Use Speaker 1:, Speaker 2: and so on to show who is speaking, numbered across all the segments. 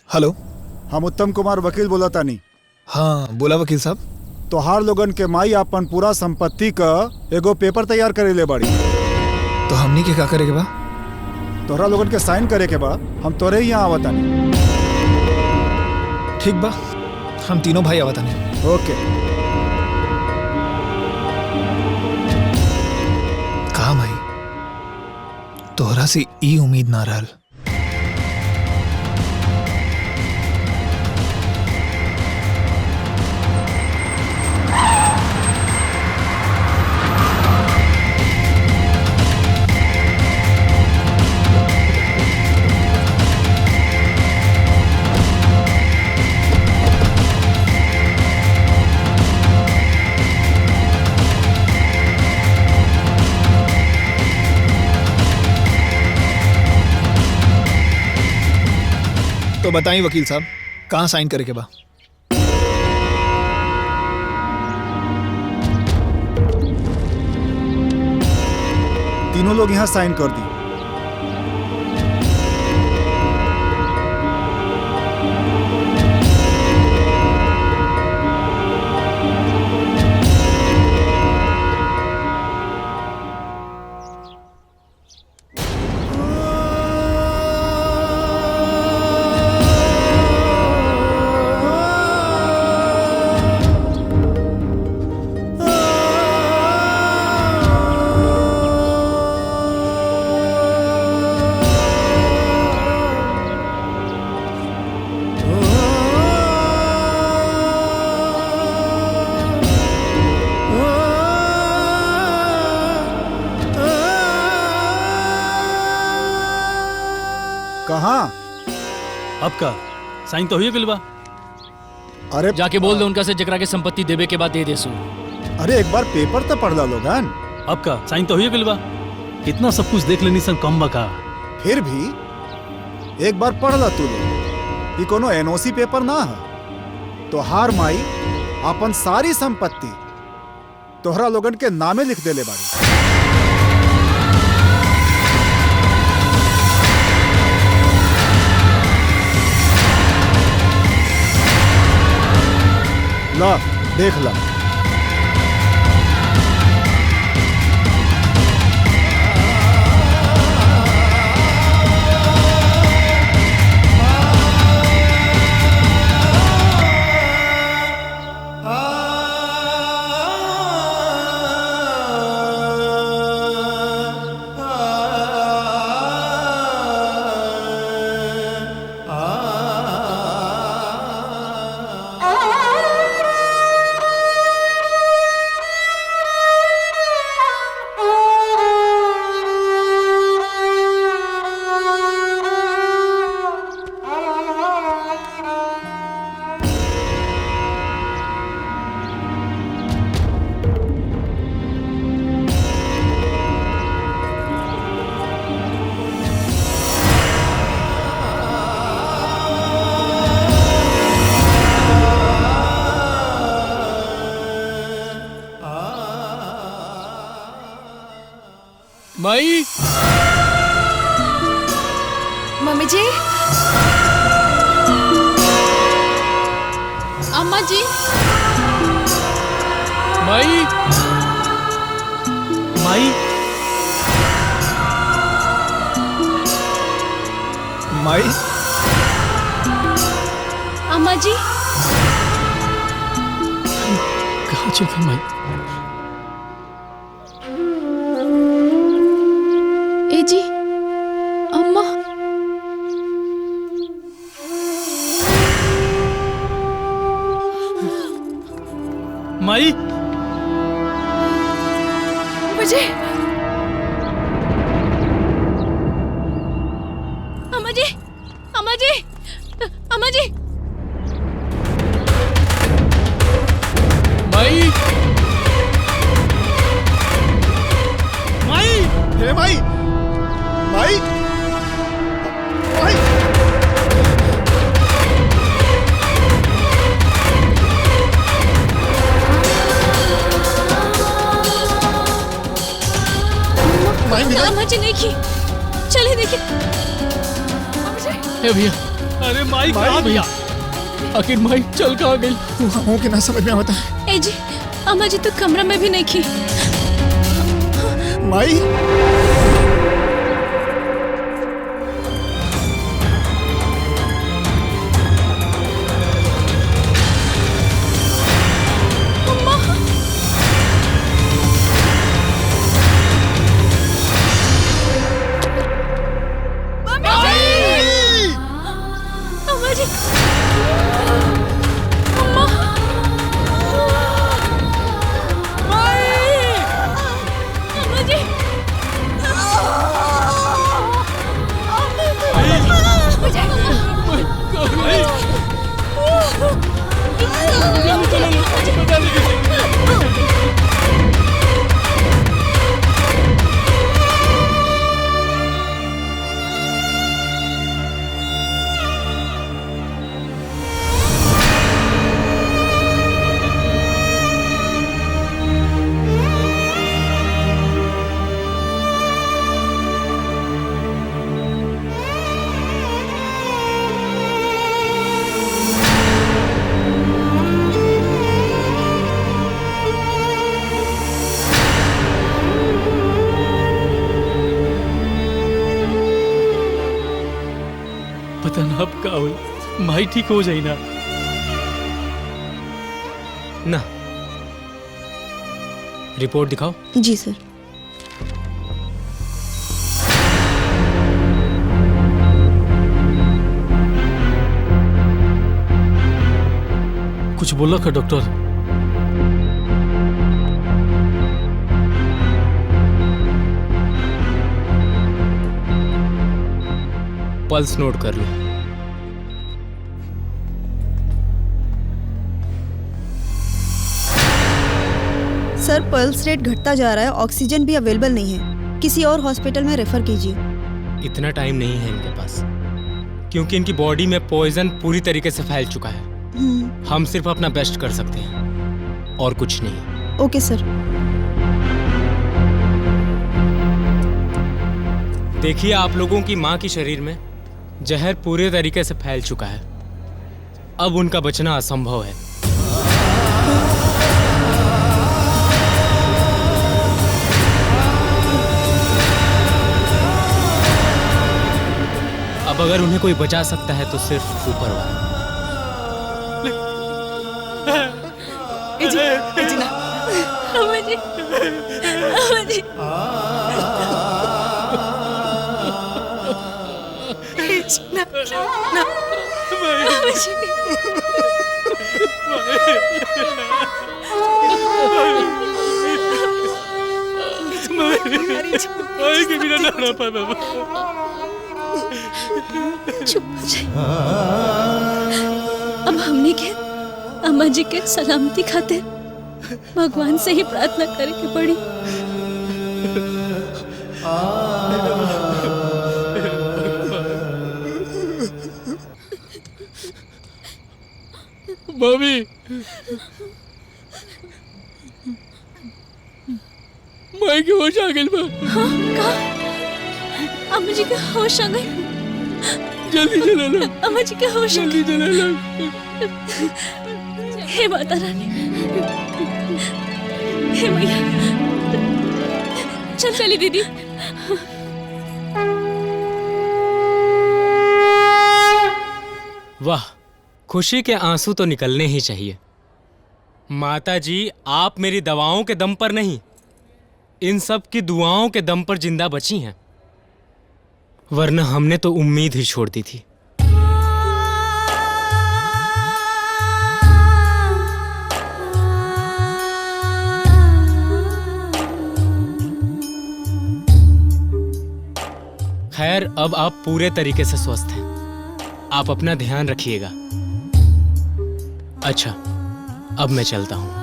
Speaker 1: Hello.
Speaker 2: हम उत्तम कुमार वकील बोला तानी।
Speaker 1: हाँ बोला वकील साहब।
Speaker 2: तोहार लोगन के माई अपन पूरा संपत्ति का एगो पेपर तैयार करे ले बाड़ी।
Speaker 1: तो हमनी के का करे के बा?
Speaker 2: तोहरा लोगन के साइन करे के बा। हम तोरे ही यहाँ आवतानी।
Speaker 1: ठीक बा, हम तीनों भाई आवतानी।
Speaker 2: ओके।
Speaker 1: कहा माई, तोहरा से ई उम्मीद ना रहल। तो बताइए वकील साहब, कहाँ साइन करे के बा?
Speaker 2: तीनों लोग यहाँ साइन कर दी। कहाँ?
Speaker 3: अब का साइन तो हुई बिलवा।
Speaker 2: अरे
Speaker 4: जाके बोल दो उनका से जकरा के संपत्ति देवे के बाद दे देसु।
Speaker 2: अरे एक बार पेपर तो पढ़ ला लोगन।
Speaker 3: अब का साइन तो हुई बिलवा। इतना सब कुछ देख लेनी सन कम बका।
Speaker 2: फिर भी एक बार पढ़ ला तू लोग। ये कोनो एनओसी पेपर ना है। तोहार माई अपन सारी संपत्ति तोहरा लोगन के नामे लिख देले बाड़ी। ला देख ला।
Speaker 4: माई,
Speaker 5: मम्मी जी, अम्मा जी,
Speaker 4: माई,
Speaker 3: माई,
Speaker 1: माई,
Speaker 5: अम्मा जी।
Speaker 4: कहाँ चल गई माई?
Speaker 5: ए जी, अम्मा।
Speaker 3: माई,
Speaker 5: मुझे अम्मा जी, अम्मा जी, अम्मा जी।
Speaker 4: माई,
Speaker 3: माई,
Speaker 2: हे माई, माई, माई।
Speaker 5: अम्मा जी नहीं की। चलिए देखिए।
Speaker 4: ए भैया,
Speaker 3: अरे माई
Speaker 4: माई
Speaker 3: कहाँ
Speaker 4: भैया आखिर माई चल कहाँ गई?
Speaker 1: वो के ना समझ में आता है।
Speaker 5: ए जी अम्मा जी तो कमरा में भी नहीं थी।
Speaker 1: माई
Speaker 5: अम्मा जी अम्मा अम्मा जी
Speaker 3: पता ना अब का होई। माई ठीक हो जाई ना।
Speaker 6: ना रिपोर्ट दिखाओ।
Speaker 7: जी सर।
Speaker 3: कुछ बोला का डॉक्टर?
Speaker 6: पल्स नोट कर लो।
Speaker 7: सर पल्स रेट घटता जा रहा है, ऑक्सीजन भी अवेलेबल नहीं है, किसी और हॉस्पिटल में रेफर कीजिए।
Speaker 6: इतना टाइम नहीं है इनके पास, क्योंकि इनकी बॉडी में पॉइजन पूरी तरीके से फैल चुका है। हम सिर्फ अपना बेस्ट कर सकते हैं और कुछ नहीं।
Speaker 7: ओके सर।
Speaker 6: देखिए, आप लोगों की माँ के शरीर में जहर पूरे तरीके से फैल चुका है। अब उनका बचना असंभव है। अब अगर उन्हें कोई बचा सकता है तो सिर्फ ऊपर वाला।
Speaker 5: अम्मा जी अम्मा जी ना ना अम्मा जी
Speaker 3: माई के बिना ना रह पाए बाबा।
Speaker 5: चुप हो जाए। अब हमने के अम्मा जी के सलामती खातिर भगवान से ही प्रार्थना करे के पड़ी।
Speaker 4: मम्मी माई के होश आ गइल बा।
Speaker 5: हाँ कहा अम्मा जी के होश आ गए।
Speaker 4: जल्दी चला लो।
Speaker 5: अम्मा जी के होश आ
Speaker 4: जल्दी चला लो।
Speaker 5: गए। हे माता रानी, हे मैया, चल चली दीदी।
Speaker 6: वाह, खुशी के आंसू तो निकलने ही चाहिए। माता जी, आप मेरी दवाओं के दम पर नहीं, इन सब की दुआओं के दम पर जिंदा बची हैं, वरना हमने तो उम्मीद ही छोड़ दी थी। खैर, अब आप पूरे तरीके से स्वस्थ हैं। आप अपना ध्यान रखिएगा। अच्छा, अब मैं चलता हूं।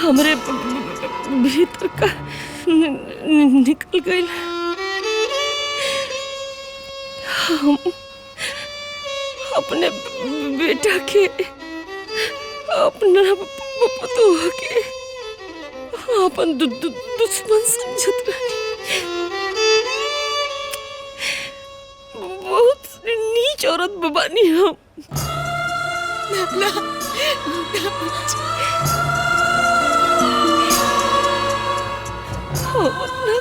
Speaker 8: हमरे भीतर का निकल गई। हम अपने बेटा के अपना पतोह के अपन दुश्मन समझत रही। बहुत नीच औरत बानी हम। हम अपना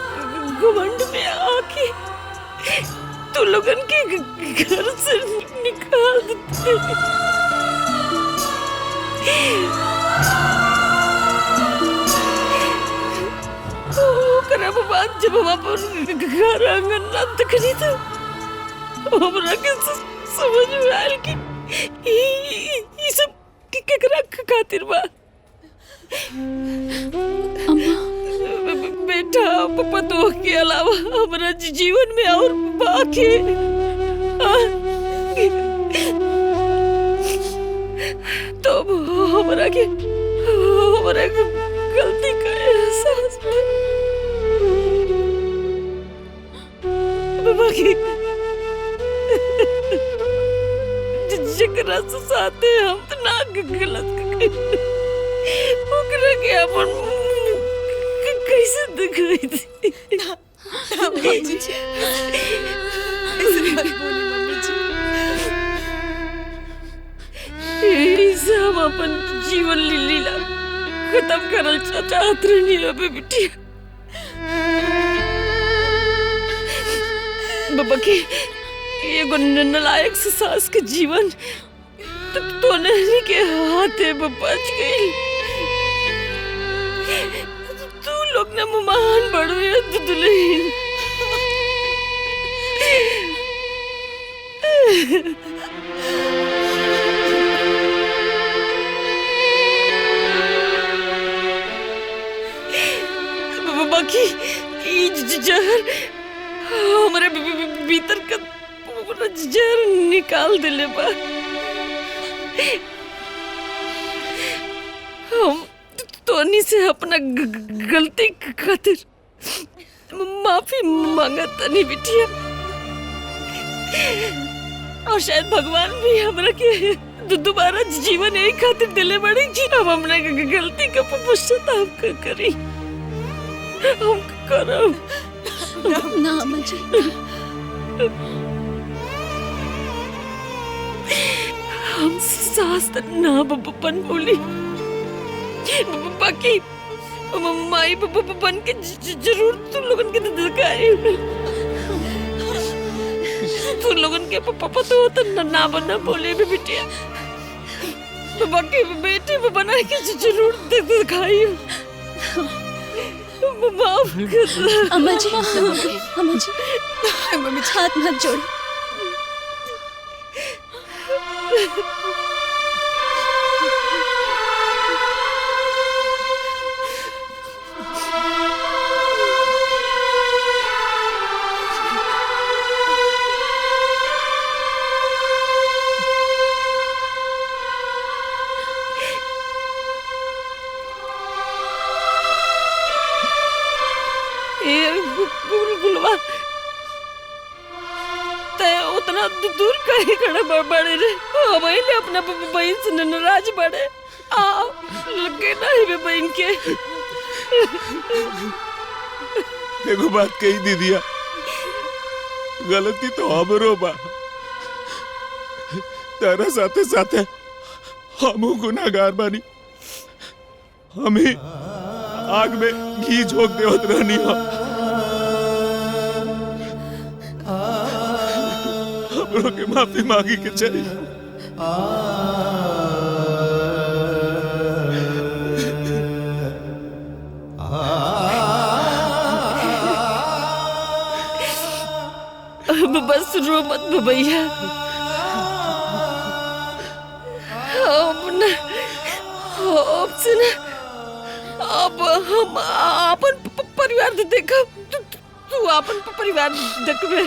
Speaker 8: घमंड में आके तू लोगन के घर से निकाल देते। ओकरा बाद जब हम अपन घर आंगन ना देखनी तो हमरा के समझ में आयल कि ई सब केकरा खातिर बा। बेटा पतोह के अलावा हमरा जीवन में और बाकी तो हमरा के गलती का एहसास बाकी जकरा से साथे हम तो ना गलत ओकरा के अपन कैसे दिखाई थी। इसे हम अपन जीवन लीला खत्म करल चाहत रहनी अबे बिटिया। बाबा की एगो नलायक से सास के जीवन तो नहीं के हाथे में बच गई। तू लोग ने महान बड़े दुल्हन। बाकी जहर हमारे भीतर का पूरा जहर निकाल दिले बा। हम तोनी से अपना गलती खातिर माफी मांगत नहीं बिटिया। और शायद भगवान भी हमरा के दोबारा जीवन यही खातिर दिले बड़ी जी हम अपने गलती का पश्चाताप करी। हम करो
Speaker 5: ना अम्मा जी।
Speaker 8: हम सास ना बन बोली बाकी माई बन के जरूर तुम लोगन के दिखाई। तुम लोगन के पापा तो ना बना बोले भी बिटिया। बाकी बेटे बना के जरूर दिखाई। माफ कर
Speaker 5: अम्मा जी। अम्मा जी हाथ मत जोड़।
Speaker 8: गुलवा तय उतना दूर कहीं खड़े बड़े रे हमारे अपना बहन से नाराज बड़े आ लगे नहीं बे बहन के।
Speaker 9: देखो बात कही दीदिया गलती तो हमरो बा। तारा साथे साथे हमू गुनाहगार बानी। हम ही आग में घी झोंक देवत रहनी हो। हमरो के माफी मांगी के चाहिए।
Speaker 8: बस रो मत भैया। अब हम अपन परिवार देखा तू अपन परिवार देखबे।